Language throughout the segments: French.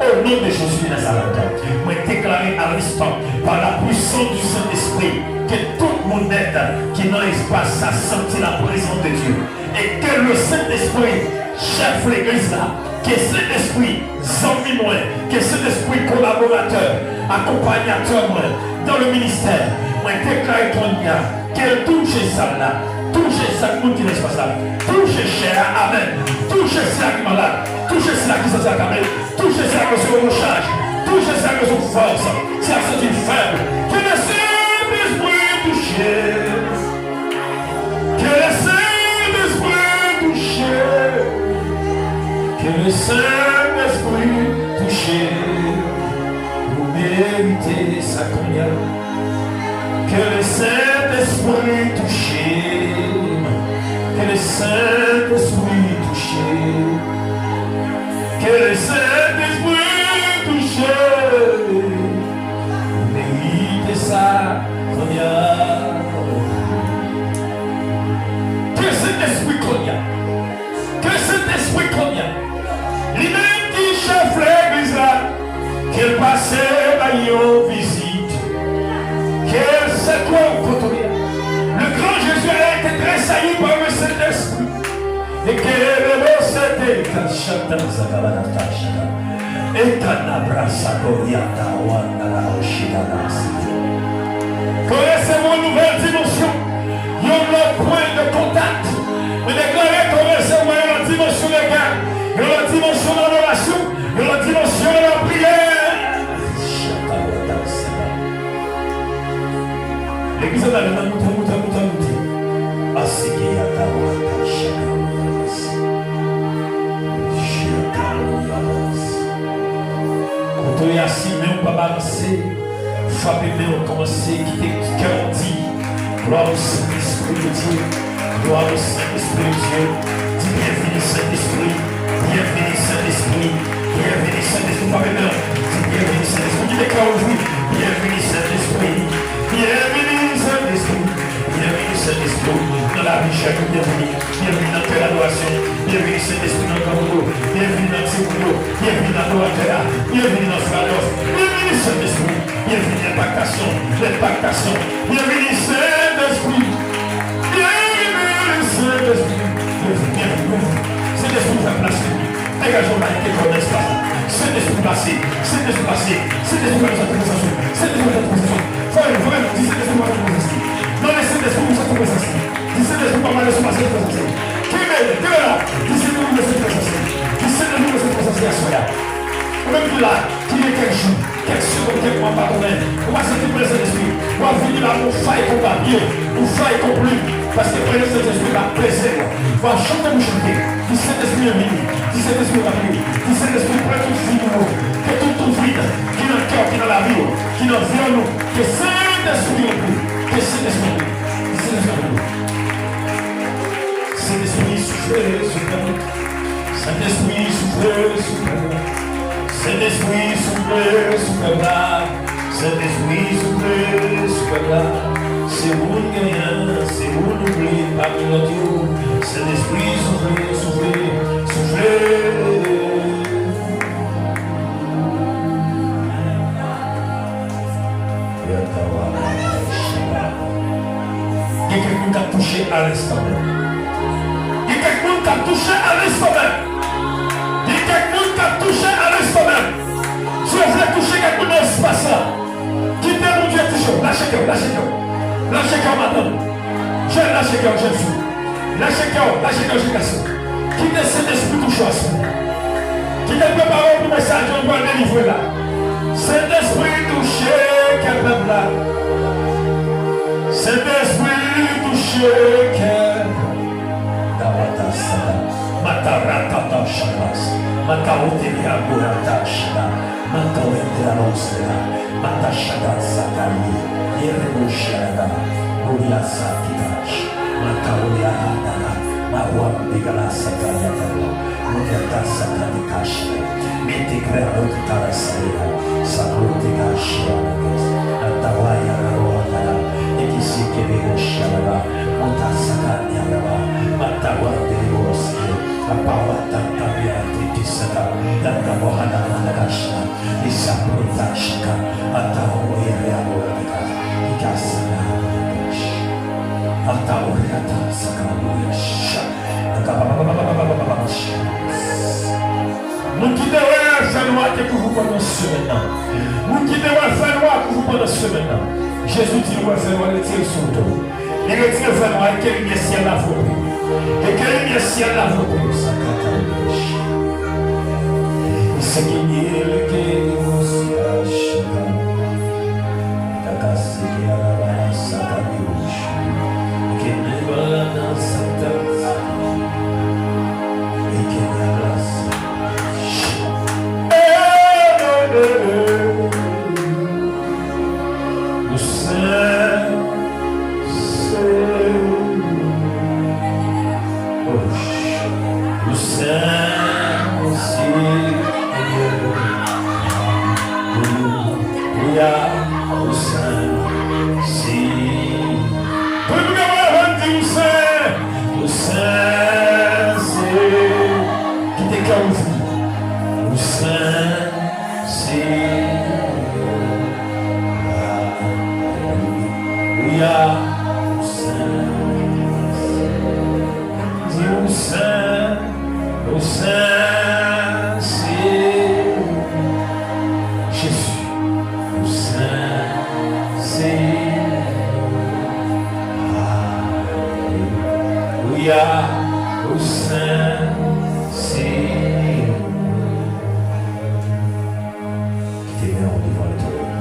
Au nom de Jésus de Nazareth, moi déclarer à l'instant, par la puissance du Saint-Esprit, que tout le monde qui dans l'espace a senti la présence de Dieu. Et que le Saint-Esprit chef l'église là, que Saint-Esprit, zombie moins, que que cet esprit collaborateur, accompagnateur, moi, dans le ministère, moi, déclare ton lien, qu'elle touche ça là, touche ça qui n'est pas ça, touche cher, amen, touche ça qui est malade, touche ça qui se s'accable, touche ça qui se recharge, touche ça qui se force, si elle se dit faible, que le Saint-Esprit touche, que le Saint-Esprit touche, que le Saint-Esprit touche, vous méritez sa combien. Que le Saint-Esprit touche, que le Saint-Esprit touche, que le Saint-Esprit touche, mérite sa première. Que cet esprit combien, que cet esprit combien, lui-même qui chef l'église là, qu'il passait par une visite. C'est quoi au côté? Le grand Jésus a été tressailli par le Saint-Esprit. Et que le mot c'était connaissez-vous une nouvelle dimension? Il y a un point de contact. Vous déclarez qu'on recevra une dimension de guerre, une dimension d'adoration, une dimension de la prière. L'église a le nom de quand on est assis, mais on ne peut pas avancer. Frapper, mais on commence à quitter le cœur dit. Gloire au Saint-Esprit de Dieu. Gloire au Saint-Esprit de Dieu. Dis bienvenue Saint-Esprit. Bienvenue Saint-Esprit. Bienvenue Saint-Esprit. Frapper, mais dis bienvenue Saint-Esprit. Dis déclare aujourd'hui. Bienvenue Saint-Esprit. Bienvenue Saint-Esprit. Bienvenue Saint-Esprit. Dans la vie chaque bienvenue. Bienvenue dans telle adoration. Bienvenue Saint-Esprit dans ton boulot. Bienvenue dans tes boulots. Bienvenue dans l'orateur. Bienvenue dans Frados. Bienvenue Saint-Esprit. Bienvenue l'impactation. L'impactation. Bienvenue Saint-Esprit. Bienvenue Saint-Esprit. Bienvenue. Saint-Esprit va placer. Dégageons la tête dans l'espace. Saint-Esprit passé. Saint-Esprit passé. Saint-Esprit va nous attirer. Saint-Esprit va nous attirer. Faut-il dis Saint-Esprit va nous attirer. Non, les Saint-Esprit nous attirer. Dis Saint-Esprit va nous attirer. Qui m'aide? Qui est là? Dis Saint-Esprit va nous attirer. Dis Saint-Esprit va nous attirer. Même là, qui est quelque chose, quelque seconde, quelques mois par semaine, on va sentir le Saint-Esprit. On va venir là, on faille qu'on va bien, on faille qu'on plus. Parce que le Saint-Esprit va plaisir. On va chanter, nous chanter. Dis Saint-Esprit est venu. Dis Saint-Esprit va venir. Dis Saint-Esprit prête tout vide. Que tout vide, qui est dans le cœur, qui est dans la vie, qui est dans la vie en nous. Que Saint-Esprit est plus. Que Saint-Esprit est plus. Dis Saint-Esprit est plus. Saint-Esprit souffle sur nous. Saint-Esprit souffle sur nous. Saint-Esprit souffle sur là. Saint-Esprit souffle sur là. C'est vous le gagnant, c'est vous l'oublier parmi notre Dieu. Saint-Esprit souffle, souffle, souffle. Il y a quelqu'un qui a touché à l'instant même. Il y a quelqu'un qui a touché à l'instant même. Il y a quelqu'un qui a touché à l'instant même. Si vous voulez toucher quelqu'un dans l'espace là, quittez mon Dieu toujours. Lâchez-le, lâchez-le. Lâchez-le maintenant. Je lâche cœur, je suis. Lâchez-le, je casse. Quittez cet esprit touchant. Quittez le parole pour le message, on va le délivrer là. Cet esprit touché, quel peuple là. Cet esprit touché, quel Matarata Shamas, Mataotelia Burata Shana, Mataotelia Rosela, Matashada Sakari, Yerushada, Buria Sakitash, Mataolia Hadana, Mawam Bigala Sakayata, Mutata Sakadikash, Metikra Rotara Saria, Sakotika Shanas, Atawaya Rotara, Ekisikere Shabara, Mutasakanya, Matawate Rosi. Apawata tabia titisata danda mohana managashna isapruta shika ataoya yaborika ikasana ataoya tasakabuya sha akababababababababash Mukide wewe voisin noir qui vous pendant ce maintenant. Vous qui êtes voisin noir qui vous pendant ce maintenant. Jésus dit voisin noir, retire sur toi. Et retire voisin noir, et quelle lumière ciel la voûte. Et quelle lumière ciel la voûte. Ce qui est le quai de vos sièges. Ta casse qui a la balance à ta bouche. Qui ne va la dans sa tête. Et qui n'a la le Saint, le Saint-Seigneur, Alléluia, le Saint-Seigneur, le Saint-Seigneur, qui déclare le Saint-Seigneur, Alléluia, le Saint-Seigneur, Jésus, le Saint-Seigneur, Alléluia, le Saint-Seigneur, qui tes mains devant le trône,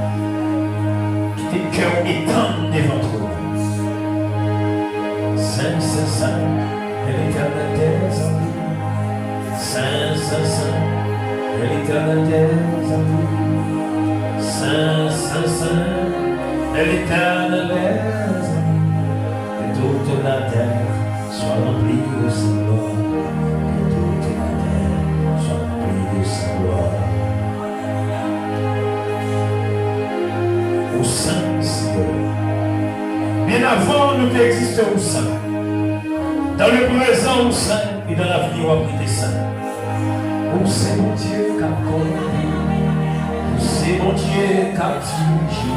qui tes cœurs étendent devant le trône. Saint, Saint, Saint, et l'éternel des amis. Saint, Saint, Saint, et l'éternel des amis. Saint, Saint, Saint, et l'éternel des amis. Et toute la terre soit remplie de sa gloire. Et toute la terre soit remplie de sa gloire. Au Saint Seigneur. Bien avant nous existons au Saint. Dans le présent au Saint et dans l'avenir après des saints. Oh c'est mon Dieu qui a conduit. Oh c'est mon Dieu qui a dirigé.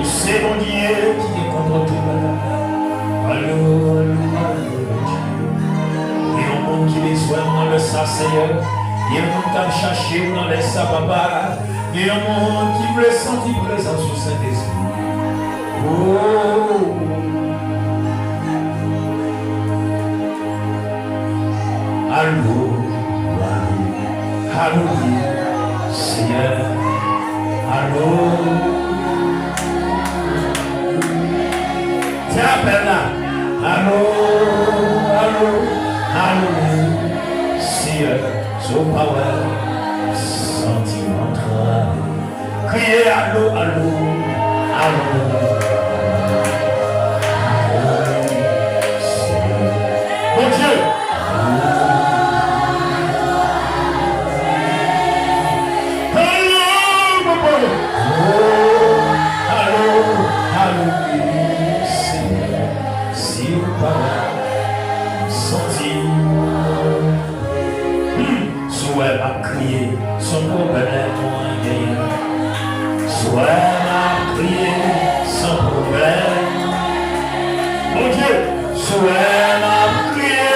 Oh c'est mon Dieu qui est contre tout malade. Allô, allô, allô, Dieu. Et un monde qui les soigne dans le sa Seigneur. Et un monde qui a cherché dans les sa papa. Et un monde qui veut sentir présence au Saint-Esprit. Oh. Allô, allô, allô, Seigneur, allô. Tu appelles là, allô, allô, allô, Seigneur, so power, sentimental. Criez allô, allô, allô. Mon Dieu. Soit m'a crié, son problème moyen. Soit m'a crié, son problème. Mon Dieu, soit m'a crié,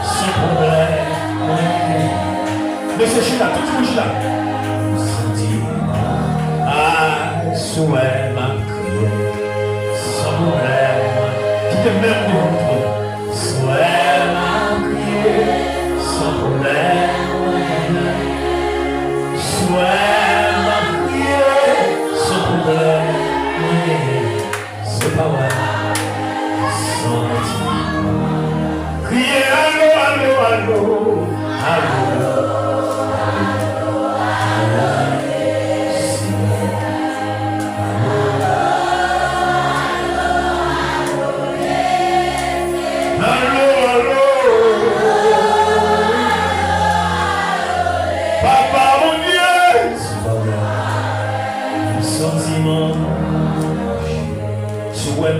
son problème moyen. Mais c'est Chila, tout le monde Chila. Ah, soit m'a crié, son problème. Qui te met en contre. Soit m'a crié, son problème. Soit m'a crié, son problème. C'est pas vrai. Criez allô, allô, allô, allô.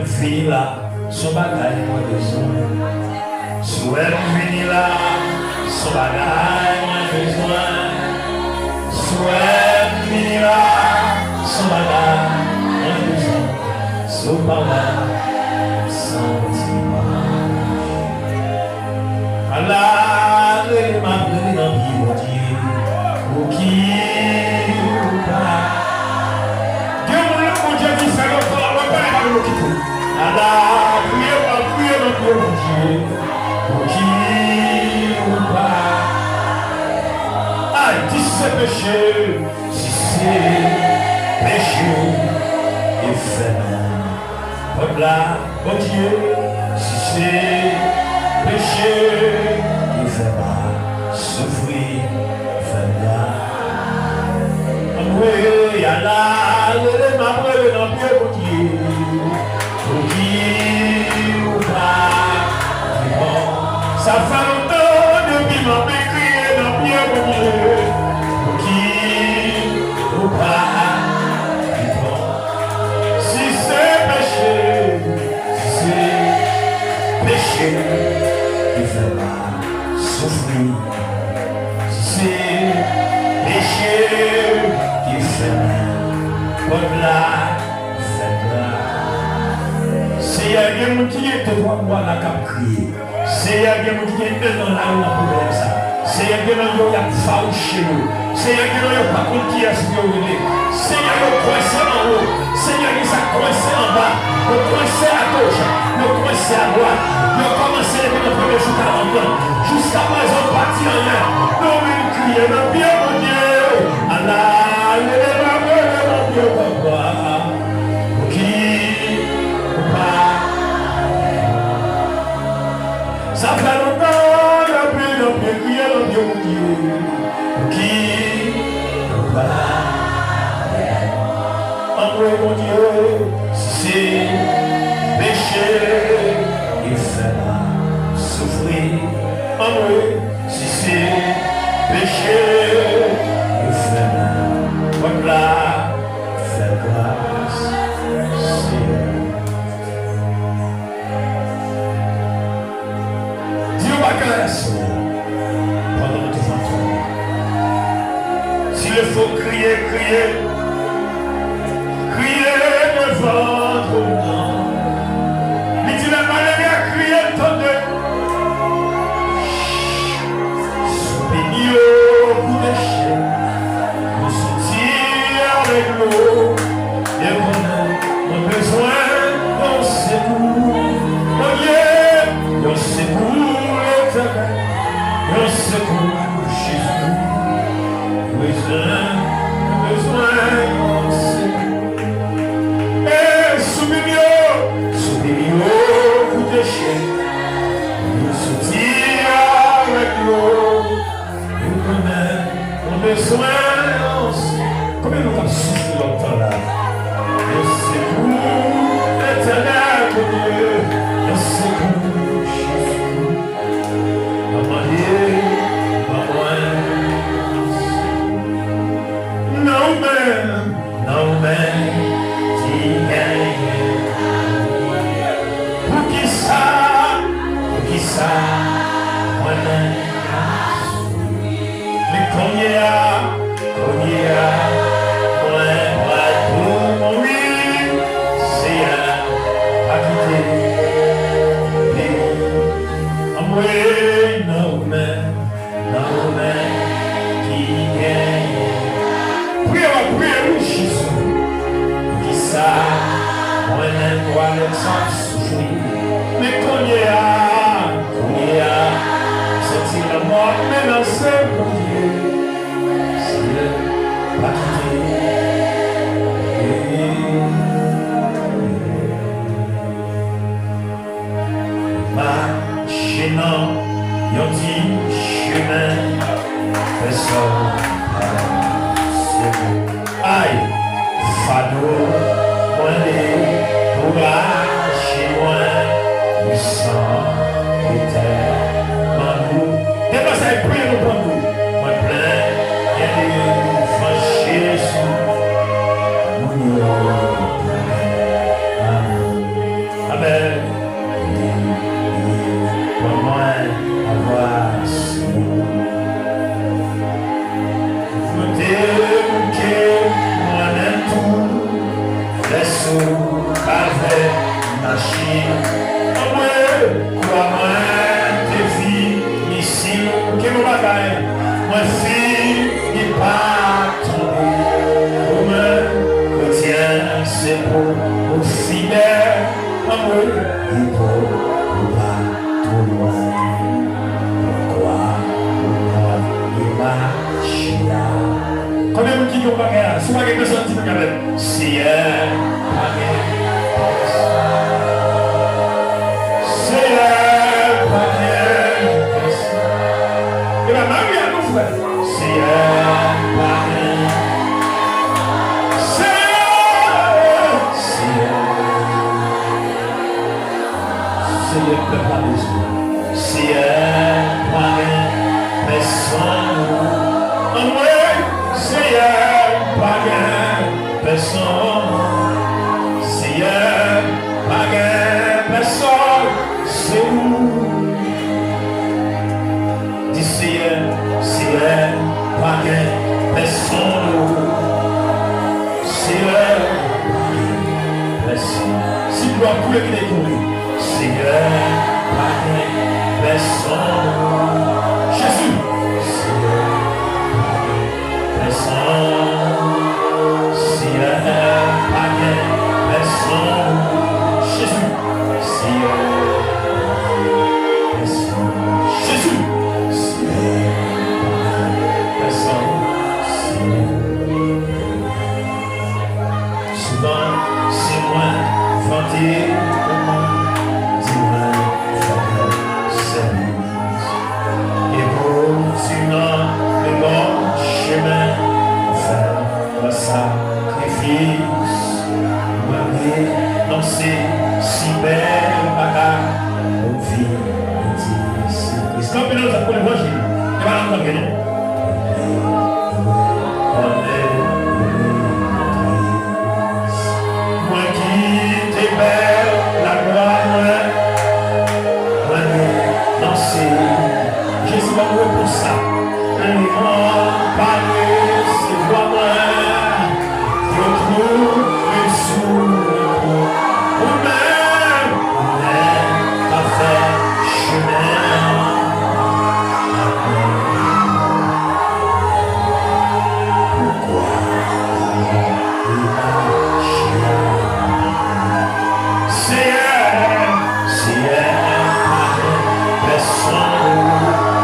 Fini là, son bagage moi besoin. Soit fini là, son bagage moi besoin. Soit fini là, son bagage moi besoin. Son bagage, sentiment. Allah, ma brille dans mon Dieu, pour qui c'est péché, si c'est péché, il fait mal. Peuple là, oh Dieu, si c'est péché, il fait mal. Souffrir, fait mal. Oui, il y a là, les mamans, les mamans, pour qui ou pas, ça fait longtemps depuis ma crié dans bien pour qui ou pas, si c'est péché, il fait mal, souffrir, si c'est péché, il fait mal, comme là, c'est un game qui est devant moi la cap crier. C'est un game qui est dans la rue pour ça. C'est un game qui a fauché nous. C'est un game qui a pas contre qui a ce que vous voulez. C'est un game coincé en haut. C'est un game qui a coincé en bas. Le coincé à gauche. Le coincé à droite. Le commencé depuis le premier jour à l'entendre. Jusqu'à présent, parti en l'air. Nous venons crier. Le bien mon Dieu. Allah, le Dieu, papa. Ça fait longtemps, le prier, le Dieu qui va. Envoyez mon Dieu, c'est péché, il fait mal, souffrir. Envoyez, si c'est péché, il fait mal. Comme là, fait grâce, pendant tout temps. S'il faut crier, crier, crier devant tout le monde. Mais tu n'as pas l'air à crier, attendez. Soupénio, coup de chien, on se tire avec l'eau. Et on a besoin d'un secours. Oh yeah, d'un secours. Le secours, Jésus, besoin de secours. Et soubigno, coup de chien, nous soutient avec l'eau. Nous connaissons, on a besoin. Combien nous avons soufflé longtemps là? Le secours éternel de Dieu, le secours, Jésus. No man, pour qui ça, mais combien, pour mourir, c'est à quitter. No man, qui gagne. Priez, Jésus, qui ça, moi n'aime pas le sang souffrir. Mais qu'on y a, c'est la mort menacée pour Dieu. C'est pas marchant, y'en dit chemin, fais ça. Aïe, fado, moi les courage chez moi, le sang était dans nous. Dès que ça est pris, nous prend nous. Moi plein paquet. Soit quelque chose qui me dit, si elle paquet. Si elle paquet. Et la Marie a nous fait. Si elle paquet. Si elle peuple a besoin. Si elle paquet. Personne. Si elle paquet. Personne. Si elle paquet. Personne. C'est où? Dis si elle paquet. Personne. Si elle personne. Si tu dois couler qui découvrir. Si elle paquet. Personne. Jésus. Si elle personne. Si elle paquet. Personne. Jésus. Si elle personne. Jésus. Si elle personne. Si souvent, c'est moi, vanté pour moi. Dis-moi, frère, c'est et continuant le bon chemin, faire le sacrifice. Marie, non, c'est si belle bagarre, au vie de Christ. Quand nous avons l'évangile, il va l'entendre, non? Moi qui t'ai belle, la gloire, moi, non, c'est Jésus va mourir pour ça. Un moment parlé, c'est moi, je trouve le sourd. Ou-même, pas fait chemin. Pourquoi il marche? C'est elle, personne.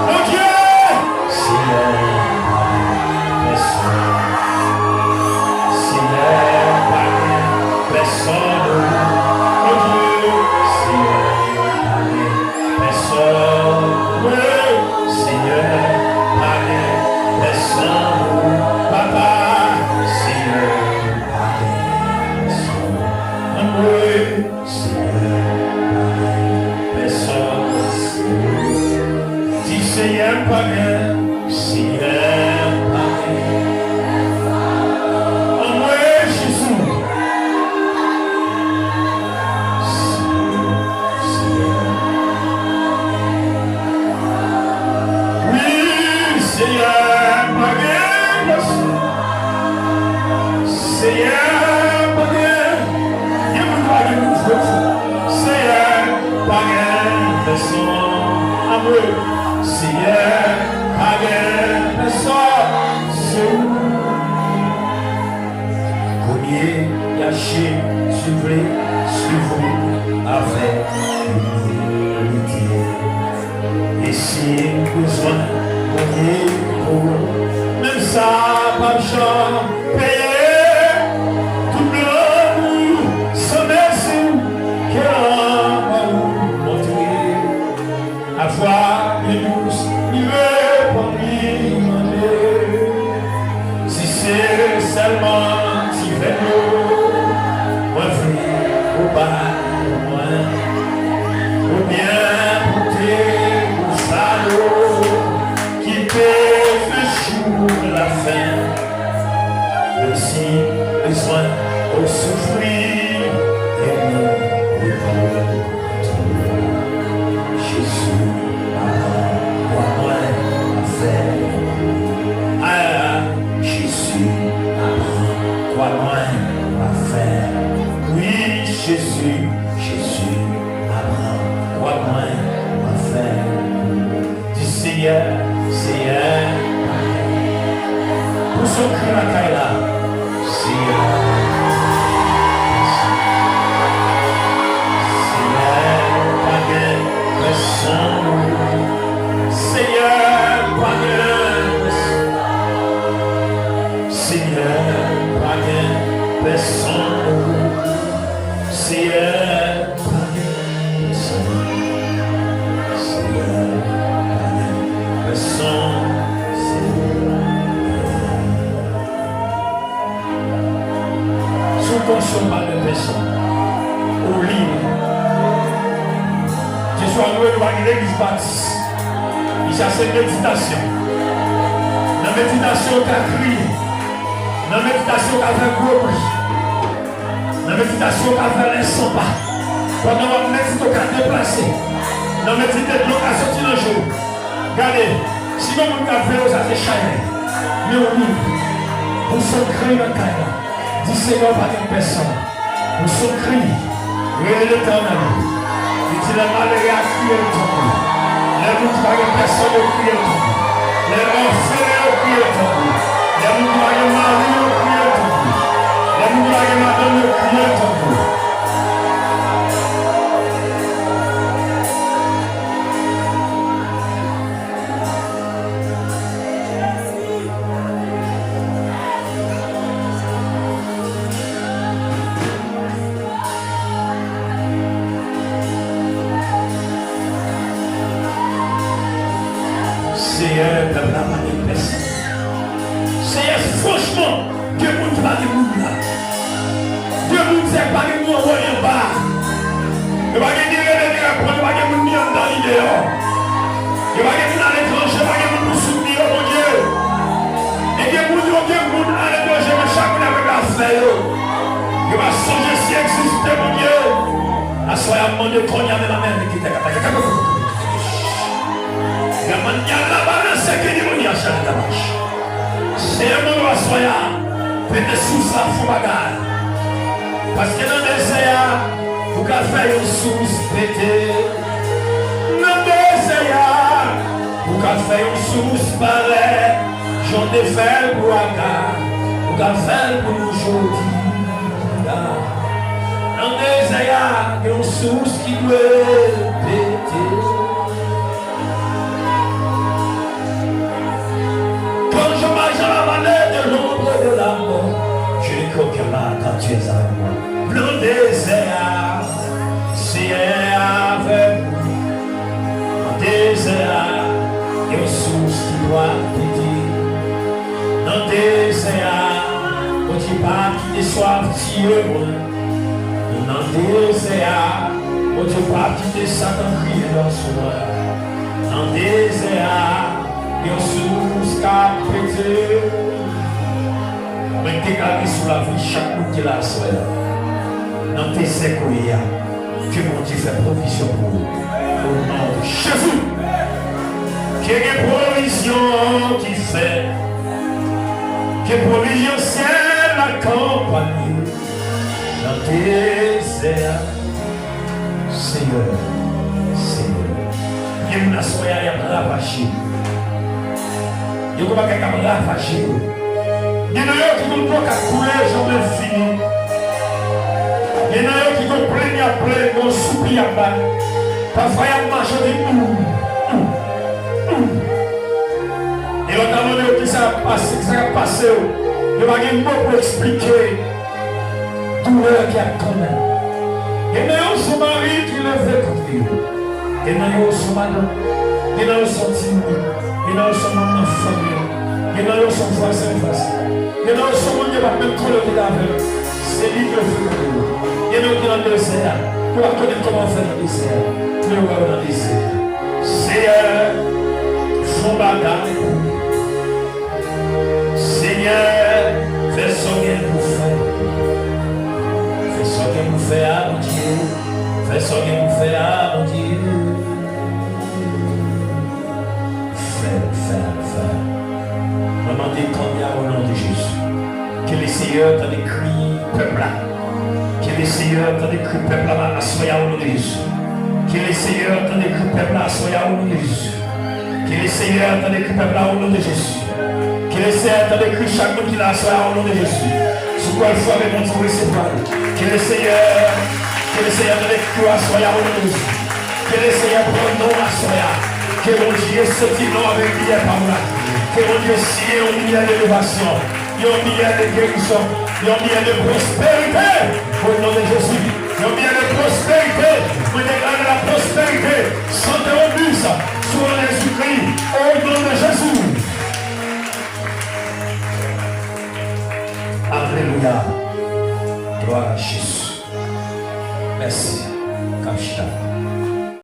Oh Dieu! C'est elle, personne. C'est elle, personne. Oh Dieu! C'est elle, personne. Oui, c'est elle, personne. Papa, c'est elle, personne. Oui, c'est elle, personne. Si c'est un païen, si un païen. En moi, Jésus. Oui, c'est un païen. C'est un païen. Il vous voit, il vous voit. C'est un païen. En moi. Si elle paguait personne, c'est où? Premier, caché, suivré, avec humilité. Et si besoin, premier pour même ça, pas besoin payer. Tout le monde, sans merci, qu'elle a montré. Avoir les douces, il veut pour lui demander. Si c'est seulement si fait l'eau, moi frère, au bas, au moins, ou bien pour tes salauds, qui pèse le jour de la fin. Même si besoin au souffrir, et nous, Jésus, quoi moins à faire? Ah, Jésus, quoi moins à faire? Oui, Jésus, quoi moins à faire? Du Seigneur, pour ce que la caille Seigneur, Seigneur, personne, c'est elle, personne. Sous consomme pas de personne, au livre. Je suis à Noël, l'église baptiste. Il cherche une méditation. La méditation qui a crié. La méditation qui a fait gros bruit. La méditation qui a fait les sons pas. Pendant la méditation qui a déplacé. La méditation qui a sorti le jour. Regardez, si vous avez fait ça, c'est chaîne. Mais au livre, pour son cri dans le caillou, dit Seigneur par une personne. Pour son cri, réveillez l'éternel. Il dit la malheur a crié le tombeau. Les gens qui ont personne au crié le tombeau. Les orphelins au crié le tombeau. Les gens qui ont mari au crié le tombeau. Les gens qui ont madame au crié le tombeau. C'est franchement que vous ne parlez pas là. Que vous ne savez pas que vous envoyez bas. Ne pas que vous ne pas que vous n'ayez dans l'idée. Ne pas que vous à l'étranger, ne pas que vous soutenir mon Dieu. Et que vous dites à l'étranger, mais chacun avec la fête. Ne pas changer si existe mon Dieu. À soi, à mon Dieu, qu'on y a même la main qui était capable. C'est un monde à soya, peut-être sous la fou bagarre. Parce que dans le désert, vous pouvez faire une source pété. Dans le désert, vous pouvez faire une source pareille. J'en ai fait pour Agar, vous pouvez faire pour aujourd'hui. Dans le désert, il y a une source qui doit péter. Quand tu es avec moi, le désert, c'est avec nous. Dans le désert, il y a une source qui doit péter. Dans le désert, on ne dit pas qu'il est soif, tire-moi. Dans le désert, on ne dit pas qu'il est Satan crié dans son œuvre. Dans le désert, il y a une source qui a pété. Mais déclarer sur la vie chaque monde qui l'a soeur. Dans tes séquoias, que mon Dieu fait provision pour vous. Au nom de Jésus. Que les provisions qui fait. Que provision ciel accompagne. Dans tes airs. Seigneur. Il y a une soeur qui a rapaché. Il y a une soeur qui a rapaché. Il y en a qui vont couler, jamais fini. Il y en a qui vont plaigner après, vont soupirer à bas. Parfois, il y a marché de nous. Et on a demandé qui ça a passé. Il y a un mot pour expliquer douleur qui a quand même. Il y a son mari qui le fait contre lui. Il y a son madame. Il y a son timide. Il y a son maman famille. Il y a son voisin facile. Il y a son monde qui va même coloniser avec. C'est lui qui le fait. Il y a qui dans le désert. Tu vas connaître comment faire le désert. Tu vas voir dans le désert. Seigneur, son bagage. Seigneur, fais son bien pour faire. Fais son bien pour faire à mon Dieu. Fais son bien pour faire à mon Dieu. Fais. Maman dit combien au nom de Jésus. Que le Seigneur t'a décrit peuple là. Que le Seigneur t'a décrit peuple là à soya au nom de Jésus. Que le Seigneur t'a décrit peuple là à soya au nom de Jésus. Que le Seigneur t'a décrit peuple là au nom de Jésus. Que le Seigneur t'a décrit chaque monde qui l'a à soya au nom de Jésus. Sous quoi il faut avec mon Dieu c'est pas. Que le Seigneur t'a décrit à soya au nom de Jésus. Que le Seigneur prenne nom à soya. Que mon Dieu se dit non avec lui par là. Que mon Dieu signe au milieu d'élévation. Yon bien de guérison. Yon bien de prospérité. Au nom de Jésus. Yon bien de prospérité. Vous déclarez la prospérité. Santé robuste. Sur Jésus-Christ. Au nom de Jésus. Alléluia. Gloire à Jésus. Merci. Kamshita.